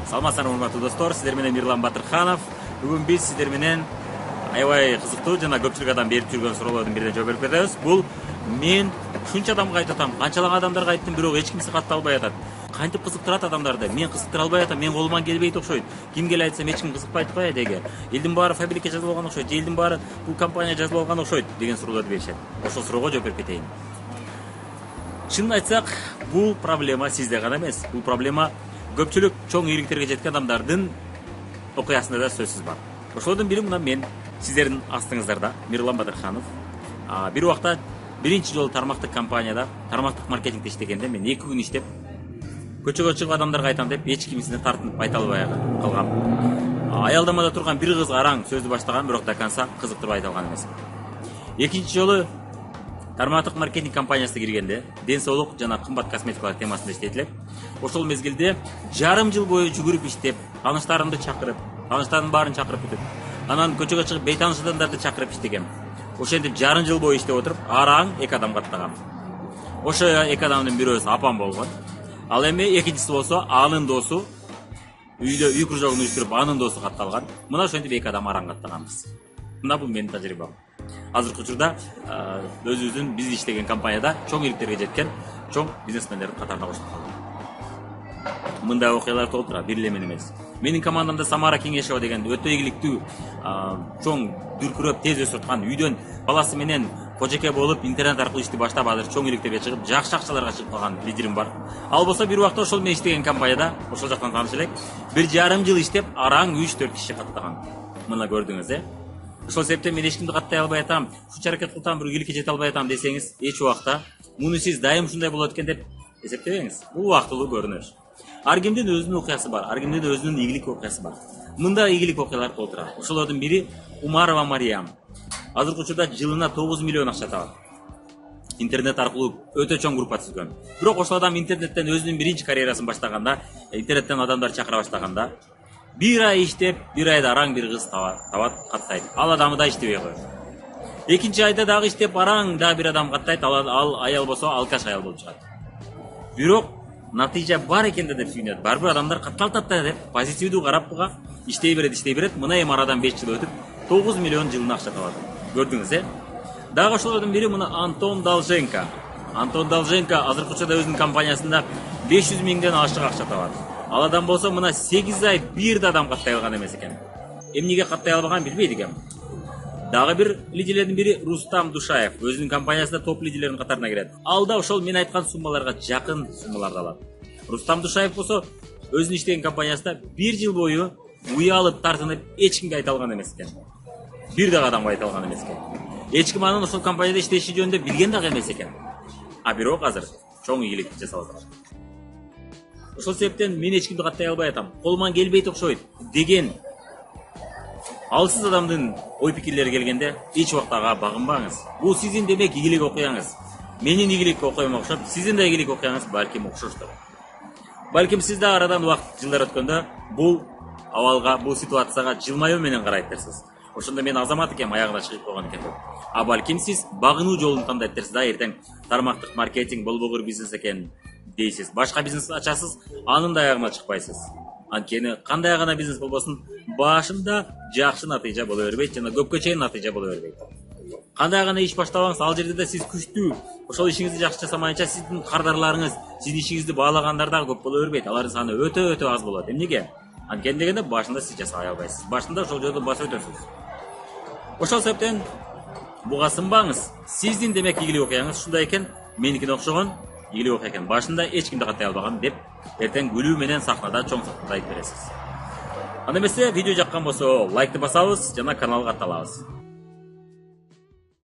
Саламатсыздарбы урматтуу достор, сиздер менен Мирлан Батырханов. Бүгүн биз сиздер менен аябай кызыктуу жана көпчүлүк адам берип жүргөн суроолордун бирине жооп берип кетебиз. Бул мен шунча адамга айтып атам, канчалык адамдарга айттым, бирок эч кимиси катты албай атат. Кантип кызыктырат адамдарды? Мен кызыктыра албай атам, мен колуман келбейт окшойт. Кимге эле айтсам эч ким кызыкпайт го деге. Элдин баары фабрика жазып алган окшойт, элдин баары бул компания жазып алган окшойт деген суроолорду беришет. Ошол суроого жооп берип кетейин. Чынын айтсак, бул проблема сизде гана эмес. Бул проблема көпчүлүк чоң ийгиликтерге жеткен адамдардын окуясында да сөзсүз бар. Ошолордун бири мына мен, сиздердин астыңыздарда Мирлан Батырханов. Бир убакта биринчи жолу тармактык компанияда, тармактык маркетингде иштегенде мен 2 күн иштеп, көчөгө чыгып адамдарга айтам деп эч кимисине тартынып айта албай калгам. Аялдамада турган бир кыз араң сөздү баштаган, бирок до конца кызыктырып айта алган эмес. Экинчи жолу тармактык маркетинг компаниясына киргенде ден соолук жана кымбат косметикалар темасында иштейт элек. Ошол мезгилде жарым жыл бою жүгүрүп иштеп, тааныштарымды чакырып, тааныштардын баарын чакырып бүтүп, анан көчөгө чыгып бейтааныш адамдарды чакырып иштегем. Ошентип жарым жыл бою иштеп отуруп, араң 2 адам каттагам. Ошо 2 адамдын бирөөсү апам болгон. Ал эми экинчиси болсо анын досу, үйдө үй кружогун уюштуруп анын досу катталган. Мына ошентип 2 адам араң каттаганбыз. Мына бул менин тажрыйбам. Азыркы учурда өзүбүздүн биз иштеген компанияда чоң ийгиликтерге жеткен чоң бизнесмендердин катарына кошулуп калдым. Мындай окуялар толтура, бир эле мен эмес. Менин командамда Самара Кеңешова деген өтө ийгиликтүү, чоң дүркүрөп тез өсүп аткан, үйдөн баласы менен кожоке болуп, интернет аркылуу ишти баштап азыр чоң ийгиликтерге чыгып, жакшы акчаларга чыгып калган лидерим бар. Ал болсо бир убакта ошол мен иштеген компанияда, ошол жактан тааныш элек, 1,5 жыл иштеп, араң 3-4 киши каттаган. Мына көрдүңүз, Ошол себептен мен эч кимди каттай албай атам, шунча аракет кылсам бир ийгиликке жете албай атам десеңиз, эч убакта муну сиз дайым ушундай болот экен деп эсептебеңиз. Бул убактылуу көрүнөш. Ар кимдин өзүнүн окуясы бар, ар кимдин өзүнүн ийгилик окуясы бар. Мындай ийгилик окуялар толтура. Ошолордун бири Умарова Мариям. Азыркы учурда жылына 9 миллион акча табат. Интернет аркылуу өтө чоң группа түзгөн. Бирок ошол адам интернеттен өзүнүн биринчи карьерасын баштаганда, интернеттен адамдар чакыра баштаганда, бир ай иштеп, бир айда араң бир кыз табат, каттайт. Ал адамы да иштебей коет. Экинчи айда дагы иштеп, араң да бир адам каттайт, ал аял болсо алкаш аял болуп чыгат. Бирок натыйжа бар экенде деп сүйүнөт. Барбыр адамдар катталтат да деп позитивдүү карап буга иштей берет. Мына эми арадан 5 жыл өтүп 9 миллион жылына акча табат. Көрдүңүз, Дагы ошолордун бири мына Антон Долженко. Антон Долженко азыркы учурда өзүнүн компаниясында 500 миңден ашык акча табат. Ал адам болсо мына 8 ай бир да адам каттай алган эмес экен. Эмнеге каттай албаган билбейт экем. Дагы бир лидерлердин бири Рустам Душаев, өзүнүн компаниясында топ лидерлердин катарына кирет. Ал да ошол мен айткан суммаларга жакын суммаларды алат. Рустам Душаев болсо өзүнүн иштеген компаниясында 1 жыл бою уялып тартынып эч кимге айта алган эмес экен. Бир дагы адамга айта алган эмес экен. Эч ким анын ошол компанияда иштеши жөнүндө билген дагы эмес экен. Бирок азыр чоң ийгилик жасап атат. Ошол себептен мен эч кимди каттай албай атам. Колуман келбейт окшойт деген алсыз адамдын ой пикирлери келгенде эч убакта ага багынбаңыз. Бул сиздин демек ийгилик окуяңыз. Менин ийгилик окуяма окшоп, сиздин да ийгилик окуяңыз балким окшоштур. Балким сиз да арадан убакыт жылдар өткөндө бул абалга, бул ситуацияга жылмаюу менен карайсыз. Ошондо мен азамат экем, аягына чыгып койгон экен деп. Балким сиз багынуу жолун тандайсыз да, эртең тармактык маркетинг болбогур бизнес экен дейсиз. Башка бизнес ачасыз, анын да аягына чыкпайсыз. Анткени кандай гана бизнес болбосун, башында жакшы натыйжа боло бербейт жана көпкө чейин натыйжа боло бербейт. Кандай гана иш баштабаңыз, ал жерде да сиз күчтүү, ошол ишиңизди жакшы жасамайынча сиздин кардарларыңыз, сиздин ишиңизди баалагандар дагы көп боло бербейт. Алардын саны өтө аз болот. Эмнеге? Анткени дегенде башында сиз жасай албайсыз. Башында ошол жолдо басып өтөсүз. Ошол себептен буга сынбаңыз. Сиздин демек ийгилик окуяңыз ушундай экен, меникине окшогон ийгилик окуя экен. Башында эч кимди каттай албаган деп эртең күлүү менен сахнада чоң сахнада айтып бересиз. Анда эмесе видео жаккан болсо лайкты басабыз жана каналга катталабыз.